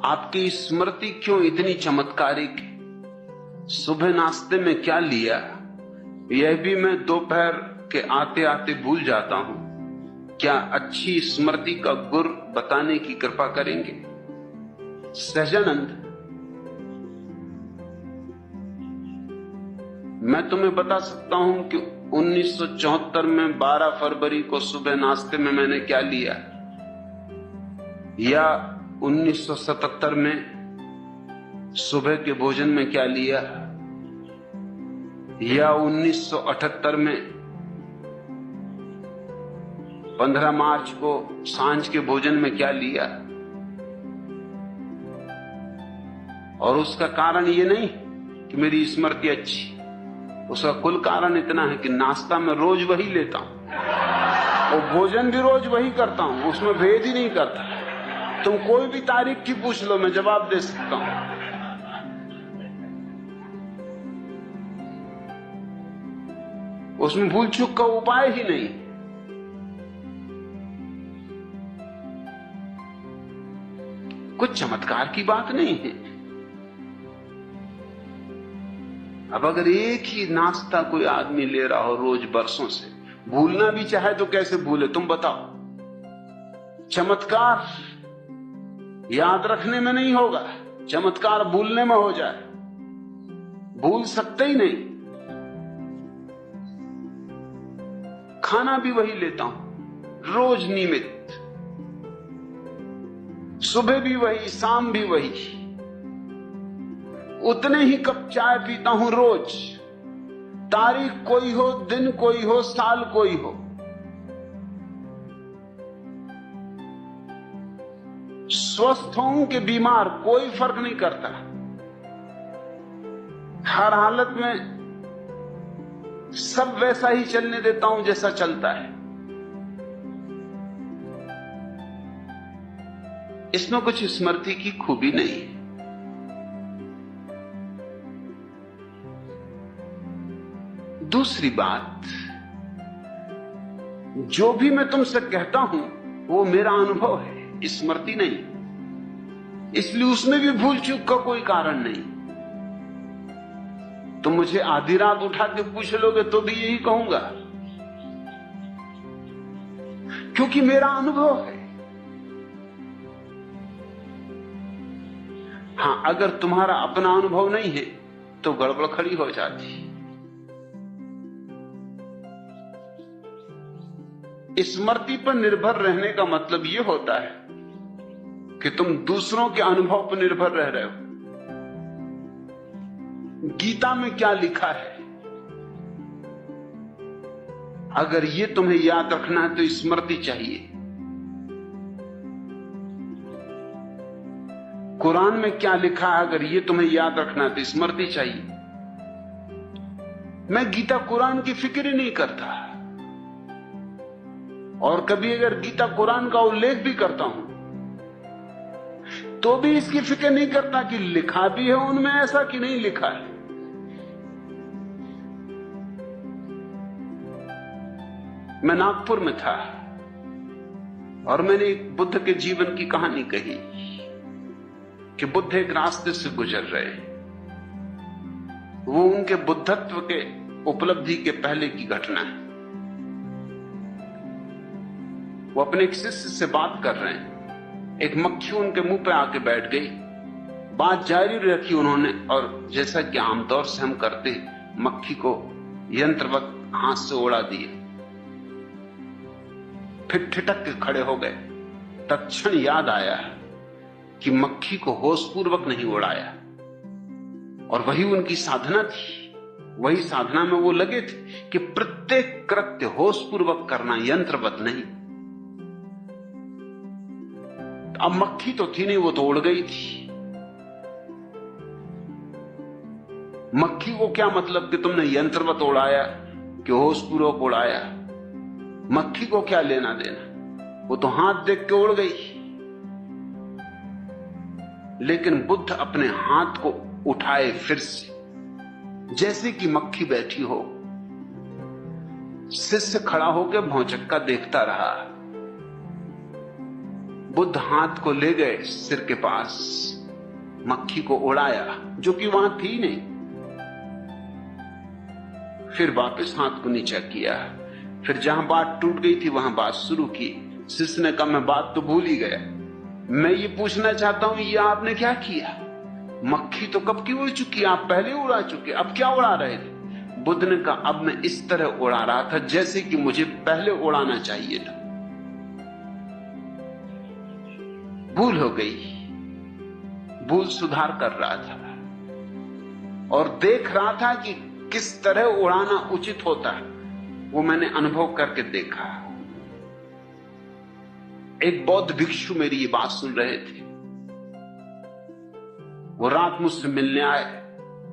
आपकी स्मृति क्यों इतनी चमत्कारिक है? सुबह नाश्ते में क्या लिया, यह भी मैं दोपहर के आते आते भूल जाता हूं। क्या अच्छी स्मृति का गुर बताने की कृपा करेंगे? सहजानंद, मैं तुम्हें बता सकता हूं कि 1974 में 12 फरवरी को सुबह नाश्ते में मैंने क्या लिया, या 1977 में सुबह के भोजन में क्या लिया, या 1978 में 15 मार्च को सांझ के भोजन में क्या लिया। और उसका कारण ये नहीं कि मेरी स्मृति अच्छी, उसका कुल कारण इतना है कि नाश्ता मैं रोज वही लेता हूं और भोजन भी रोज वही करता हूं, उसमें भेद ही नहीं करता। तुम कोई भी तारीख की पूछ लो, मैं जवाब दे सकता हूं। उसमें भूल चूक का उपाय ही नहीं। कुछ चमत्कार की बात नहीं है। अब अगर एक ही नाश्ता कोई आदमी ले रहा हो रोज बरसों से, भूलना भी चाहे तो कैसे भूले, तुम बताओ। चमत्कार याद रखने में नहीं होगा, चमत्कार भूलने में हो जाए। भूल सकते ही नहीं। खाना भी वही लेता हूं रोज नियमित, सुबह भी वही, शाम भी वही, उतने ही कप चाय पीता हूं रोज। तारीख कोई हो, दिन कोई हो, साल कोई हो। स्वस्थ हों कि बीमार, कोई फर्क नहीं करता। हर हालत में सब वैसा ही चलने देता हूं जैसा चलता है। इसमें कुछ स्मृति की खूबी नहीं है। दूसरी बात, जो भी मैं तुमसे कहता हूं वो मेरा अनुभव है, स्मृति नहीं, इसलिए उसमें भी भूल चूक का कोई कारण नहीं। तुम मुझे आधी रात उठा के पूछ लोगे तो भी यही कहूंगा, क्योंकि मेरा अनुभव है। हां, अगर तुम्हारा अपना अनुभव नहीं है तो गड़बड़ खड़ी हो जाती। स्मृति पर निर्भर रहने का मतलब यह होता है कि तुम दूसरों के अनुभव पर निर्भर रह रहे हो। गीता में क्या लिखा है, अगर ये तुम्हें याद रखना है तो स्मृति चाहिए। कुरान में क्या लिखा है, अगर ये तुम्हें याद रखना है तो स्मृति चाहिए। मैं गीता कुरान की फिक्र ही नहीं करता, और कभी अगर गीता कुरान का उल्लेख भी करता हूं तो भी इसकी फिक्र नहीं करता कि लिखा भी है उनमें ऐसा कि नहीं लिखा है। मैं नागपुर में था और मैंने एक बुद्ध के जीवन की कहानी कही कि बुद्ध एक रास्ते से गुजर रहे, वो उनके बुद्धत्व के उपलब्धि के पहले की घटना है। वो अपने एक शिष्य से बात कर रहे हैं, एक मक्खी उनके मुंह पे आके बैठ गई। बात जारी रखी उन्होंने, और जैसा कि आमतौर से हम करते, मक्खी को यंत्रवत हाथ से उड़ा दिया। फिर ठिठक के खड़े हो गए। तत्क्षण याद आया कि मक्खी को होशपूर्वक नहीं उड़ाया, और वही उनकी साधना थी। वही साधना में वो लगे थे कि प्रत्येक कृत्य होशपूर्वक करना, यंत्रवत नहीं। अब मक्खी तो थी नहीं, वो तो उड़ गई थी। मक्खी को क्या मतलब कि तुमने यंत्रवत उड़ाया कि होशपूर्वक उड़ाया, मक्खी को क्या लेना देना, वो तो हाथ देख के उड़ गई। लेकिन बुद्ध अपने हाथ को उठाए फिर से, जैसे कि मक्खी बैठी हो। शिष्य खड़ा होकर भौचक्का देखता रहा। बुद्ध हाथ को ले गए सिर के पास मक्खी को उड़ाया जो कि वहां थी नहीं। फिर वापस हाथ को नीचा किया, फिर जहां बात टूट गई थी वहां बात शुरू की। शिष्य ने कहा मैं बात तो भूल ही गया, मैं ये पूछना चाहता हूं ये आपने क्या किया? मक्खी तो कब की उड़ चुकी, आप पहले उड़ा चुके, अब क्या उड़ा रहे थे? बुद्ध ने कहा अब मैं इस तरह उड़ा रहा था जैसे कि मुझे पहले उड़ाना चाहिए था। भूल हो गई, भूल सुधार कर रहा था और देख रहा था कि किस तरह उड़ाना उचित होता है, वो मैंने अनुभव करके देखा। एक बौद्ध भिक्षु मेरी ये बात सुन रहे थे, वो रात मुझसे मिलने आए।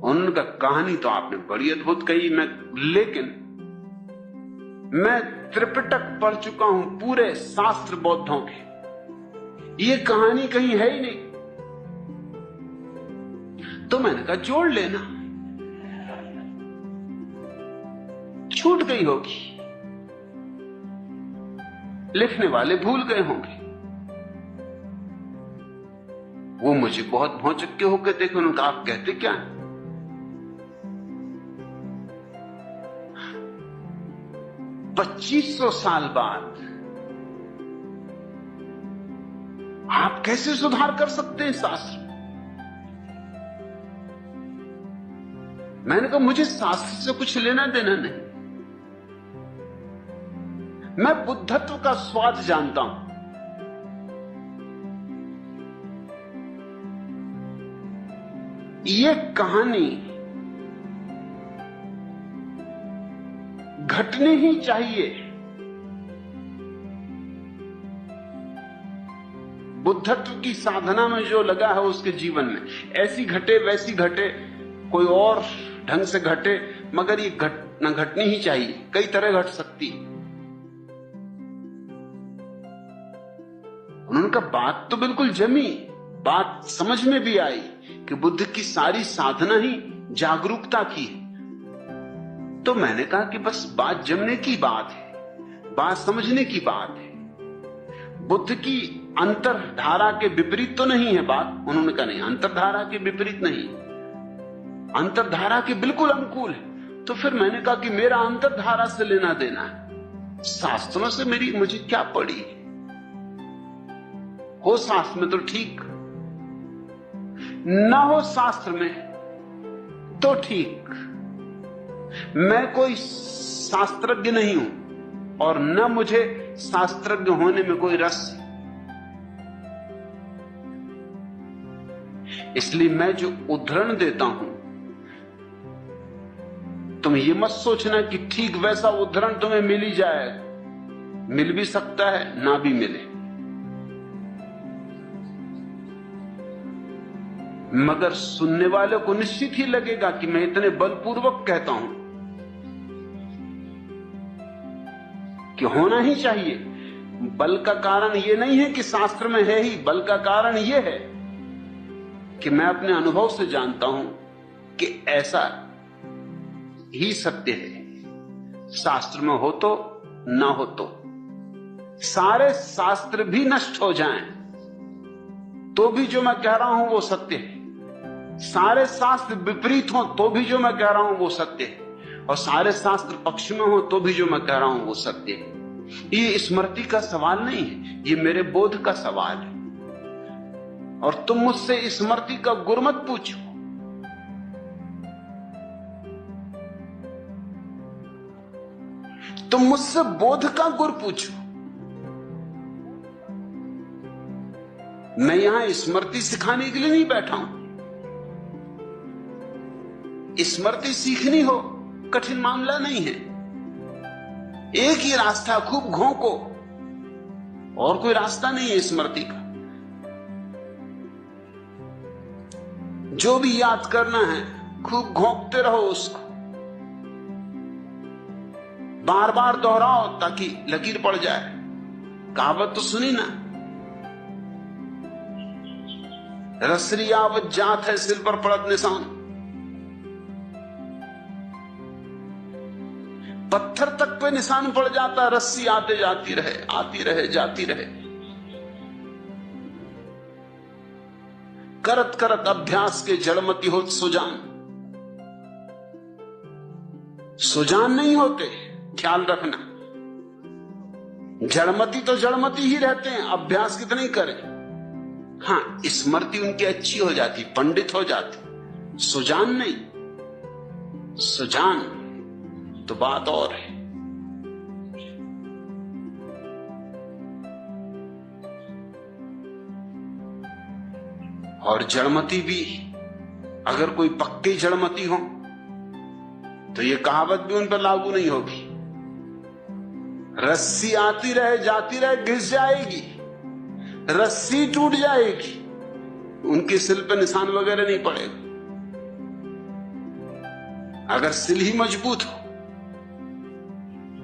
उन्होंने कहा कहानी तो आपने बड़ी अद्भुत कही, लेकिन मैं त्रिपिटक पढ़ चुका हूं, पूरे शास्त्र बौद्धों के, ये कहानी कहीं है ही नहीं। तो मैंने कहा जोड़ लेना, छूट गई होगी, लिखने वाले भूल गए होंगे। वो मुझे बहुत भौचक्के होकर देखे, उन्होंने कहा आप कहते क्या हैं? 2500 साल बाद आप कैसे सुधार कर सकते हैं शास्त्र? मैंने कहा मुझे शास्त्र से कुछ लेना देना नहीं, मैं बुद्धत्व का स्वाद जानता हूं। ये कहानी घटनी ही चाहिए। बुद्धत्व की साधना में जो लगा है उसके जीवन में ऐसी घटे वैसी घटे, कोई और ढंग से घटे, मगर ये घटना घटनी ही चाहिए। कई तरह घट सकती। उन्होंने कहा बात तो बिल्कुल जमी, बात समझ में भी आई कि बुद्ध की सारी साधना ही जागरूकता की है। तो मैंने कहा कि बस बात जमने की बात है, बात समझने की बात है, बुद्ध की अंतरधारा के विपरीत तो नहीं है बात। उन्होंने कहा नहीं, अंतरधारा के विपरीत नहीं, अंतरधारा के बिल्कुल अनुकूल है। तो फिर मैंने कहा कि मेरा अंतरधारा से लेना देना है, शास्त्रों से मुझे क्या पड़ी? हो शास्त्र में तो ठीक, ना हो शास्त्र में तो ठीक। मैं कोई शास्त्रज्ञ नहीं हूं और न मुझे शास्त्रज्ञ होने में कोई रस है। इसलिए मैं जो उदाहरण देता हूं, तुम ये मत सोचना कि ठीक वैसा उदाहरण तुम्हें मिल ही जाएगा। मिल भी सकता है, ना भी मिले, मगर सुनने वाले को निश्चित ही लगेगा कि मैं इतने बलपूर्वक कहता हूं कि होना ही चाहिए। बल का कारण यह नहीं है कि शास्त्र में है ही, बल का कारण यह है कि मैं अपने अनुभव से जानता हूं कि ऐसा ही सत्य है। शास्त्र में हो तो ना हो तो, सारे शास्त्र भी नष्ट हो जाएं तो भी जो मैं कह रहा हूं वो सत्य है। सारे शास्त्र विपरीत हो तो भी जो मैं कह रहा हूं वो सत्य है, और सारे शास्त्र पक्ष में हो तो भी जो मैं कह रहा हूं वो सत्य है। ये स्मृति का सवाल नहीं है, ये मेरे बोध का सवाल है। और तुम मुझसे स्मृति का गुर मत पूछो, तुम मुझसे बोध का गुर पूछो। मैं यहां स्मृति सिखाने के लिए नहीं बैठा हूं। स्मृति सीखनी हो कठिन मामला नहीं है, एक ही रास्ता, खूब घोंको, और कोई रास्ता नहीं है स्मृति का। जो भी याद करना है खूब घोंकते रहो उसको, बार बार दोहराओ ताकि लकीर पड़ जाए। कहावत तो सुनी ना, रसरी आवत जात है सिर पर पड़त निशान। पत्थर तक पे निशान पड़ जाता, रस्सी आते जाती रहे, आती रहे, जाती रहे। करत करत अभ्यास के जड़मती होत सुजान। सुजान नहीं होते, ख्याल रखना। जड़मती तो जड़मती ही रहते हैं, अभ्यास कितना ही करें। हाँ, स्मृति उनकी अच्छी हो जाती, पंडित हो जाती, सुजान नहीं। सुजान तो बात और है। और जड़मती भी, अगर कोई पक्की जड़मती हो तो ये कहावत भी उन पर लागू नहीं होगी। रस्सी आती रहे जाती रहे, घिस जाएगी, रस्सी टूट जाएगी, उनके सिल पे निशान वगैरह नहीं पड़ेगा। अगर सिल ही मजबूत हो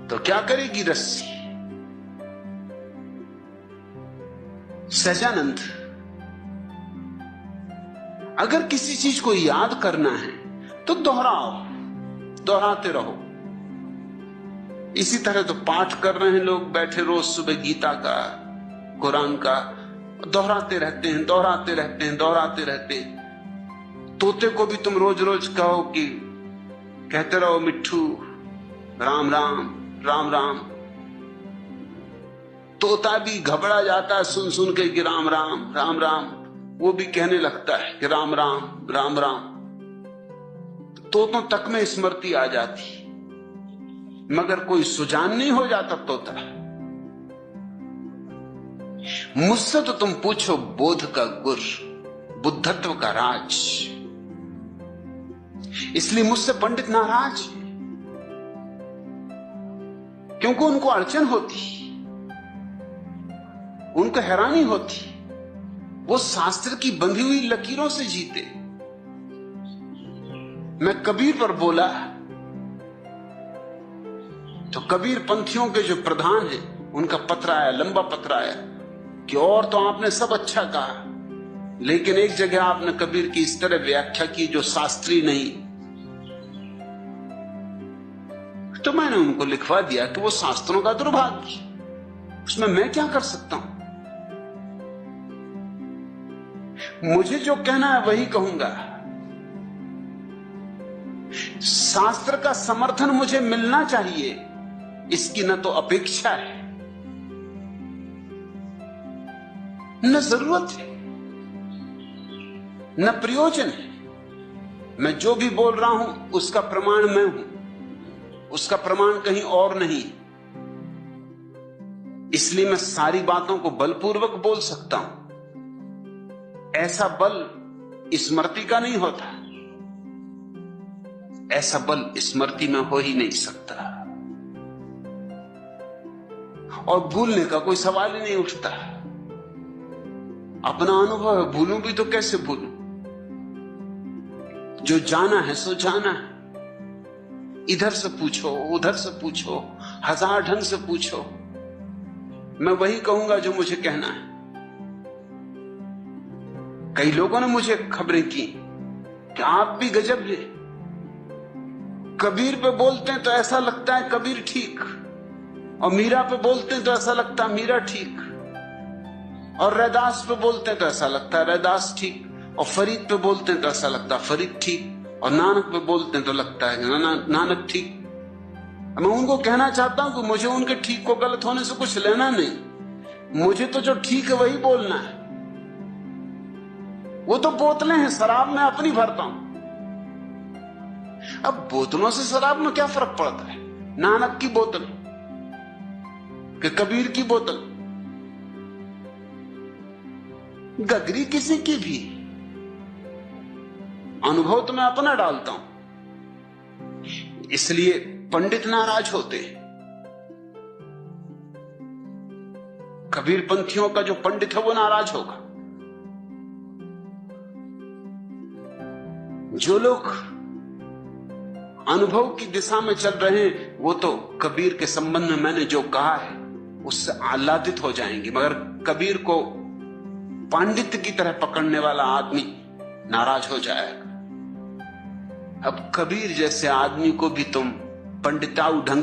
तो क्या करेगी रस्सी। सहजानंद, अगर किसी चीज को याद करना है तो दोहराओ, दोहराते रहो। इसी तरह तो पाठ कर रहे हैं लोग बैठे रोज सुबह गीता का, कुरान का, दोहराते रहते हैं, दोहराते रहते हैं, दोहराते रहते हैं। तोते को भी तुम रोज रोज कहो कि कहते रहो मिट्ठू राम राम राम राम, तोता भी घबरा जाता है सुन सुन के कि राम राम राम राम, वो भी कहने लगता है कि राम राम राम राम। तोतों तक में स्मृति आ जाती, मगर कोई सुजान नहीं हो जाता तोता। मुझसे तो तुम पूछो बोध का गुर, बुद्धत्व का राज, इसलिए मुझसे पंडित नाराज, क्योंकि उनको अड़चन होती, उनको हैरानी होती। वो शास्त्र की बंधी हुई लकीरों से जीते। मैं कबीर पर बोला तो कबीर पंथियों के जो प्रधान हैं उनका पत्र आया, लंबा पत्र आया कि और तो आपने सब अच्छा कहा, लेकिन एक जगह आपने कबीर की इस तरह व्याख्या की जो शास्त्रीय नहीं। तो मैंने उनको लिखवा दिया कि वो शास्त्रों का दुर्भाग्य, उसमें मैं क्या कर सकता हूं। मुझे जो कहना है वही कहूंगा। शास्त्र का समर्थन मुझे मिलना चाहिए, इसकी न तो अपेक्षा है न जरूरत है न प्रयोजन है। मैं जो भी बोल रहा हूं उसका प्रमाण मैं हूं, उसका प्रमाण कहीं और नहीं। इसलिए मैं सारी बातों को बलपूर्वक बोल सकता हूं। ऐसा बल स्मृति का नहीं होता, ऐसा बल स्मृति में हो ही नहीं सकता, और भूलने का कोई सवाल ही नहीं उठता। अपना अनुभव है, भूलूं भी तो कैसे भूलूं। जो जाना है सो जाना है। इधर से पूछो, उधर से पूछो, हजार ढंग से पूछो, मैं वही कहूंगा जो मुझे कहना है। कई लोगों ने मुझे खबरें की कि आप भी गजब है, कबीर पे बोलते हैं तो ऐसा लगता है कबीर ठीक, और मीरा पे बोलते हैं तो ऐसा लगता है मीरा ठीक, और रैदास पे बोलते हैं तो ऐसा लगता है रैदास ठीक, और फरीद पे बोलते हैं तो ऐसा लगता है फरीद ठीक, और नानक पे बोलते हैं तो लगता है नानक ठीक। मैं उनको कहना चाहता हूं कि मुझे उनके ठीक को गलत होने से कुछ लेना नहीं, मुझे तो जो ठीक है वही बोलना है। वो तो बोतलें हैं, शराब मैं अपनी भरता हूं। अब बोतलों से शराब में क्या फर्क पड़ता है। नानक की बोतल कि कबीर की बोतल, गगरी किसी की भी, अनुभव तो मैं अपना डालता हूं। इसलिए पंडित नाराज होते। कबीर पंथियों का जो पंडित है वो नाराज होगा। जो लोग अनुभव की दिशा में चल रहे हैं वो तो कबीर के संबंध में मैंने जो कहा है उससे आह्लादित हो जाएंगे, मगर कबीर को पांडित्य की तरह पकड़ने वाला आदमी नाराज हो जाएगा। अब कबीर जैसे आदमी को भी तुम पंडिताऊ ढंग